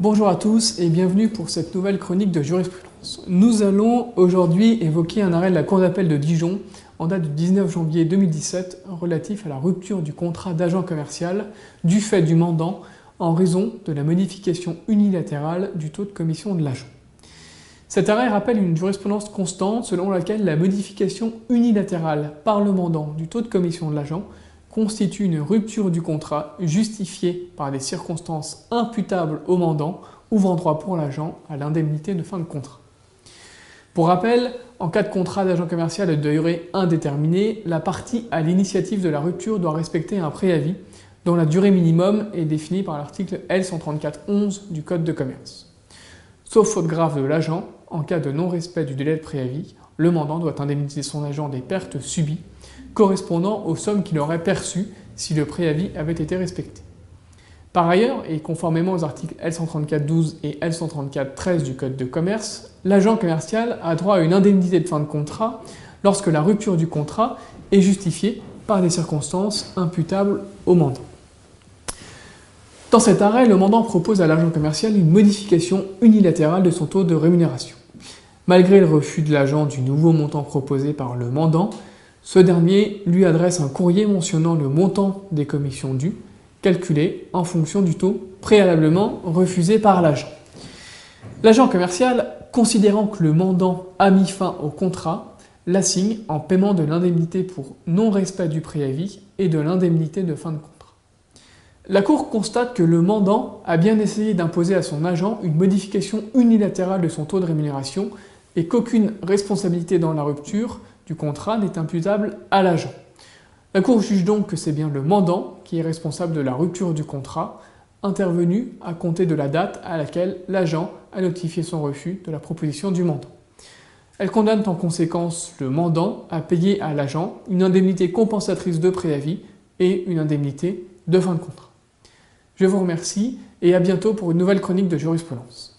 Bonjour à tous et bienvenue pour cette nouvelle chronique de jurisprudence. Nous allons aujourd'hui évoquer un arrêt de la Cour d'appel de Dijon en date du 19 janvier 2017 relatif à la rupture du contrat d'agent commercial du fait du mandant en raison de la modification unilatérale du taux de commission de l'agent. Cet arrêt rappelle une jurisprudence constante selon laquelle la modification unilatérale par le mandant du taux de commission de l'agent constitue une rupture du contrat justifiée par des circonstances imputables au mandant, ouvrant droit pour l'agent à l'indemnité de fin de contrat. Pour rappel, en cas de contrat d'agent commercial de durée indéterminée, la partie à l'initiative de la rupture doit respecter un préavis dont la durée minimum est définie par l'article L134-11 du Code de commerce. Sauf faute grave de l'agent, en cas de non-respect du délai de préavis, le mandant doit indemniser son agent des pertes subies correspondant aux sommes qu'il aurait perçues si le préavis avait été respecté. Par ailleurs, et conformément aux articles L134-12 et L134-13 du Code de commerce, l'agent commercial a droit à une indemnité de fin de contrat lorsque la rupture du contrat est justifiée par des circonstances imputables au mandant. Dans cet arrêt, le mandant propose à l'agent commercial une modification unilatérale de son taux de rémunération. Malgré le refus de l'agent du nouveau montant proposé par le mandant, ce dernier lui adresse un courrier mentionnant le montant des commissions dues, calculé en fonction du taux préalablement refusé par l'agent. L'agent commercial, considérant que le mandant a mis fin au contrat, l'assigne en paiement de l'indemnité pour non-respect du préavis et de l'indemnité de fin de contrat. La Cour constate que le mandant a bien essayé d'imposer à son agent une modification unilatérale de son taux de rémunération et qu'aucune responsabilité dans la rupture du contrat n'est imputable à l'agent. La Cour juge donc que c'est bien le mandant qui est responsable de la rupture du contrat, intervenue à compter de la date à laquelle l'agent a notifié son refus de la proposition du mandant. Elle condamne en conséquence le mandant à payer à l'agent une indemnité compensatrice de préavis et une indemnité de fin de contrat. Je vous remercie et à bientôt pour une nouvelle chronique de jurisprudence.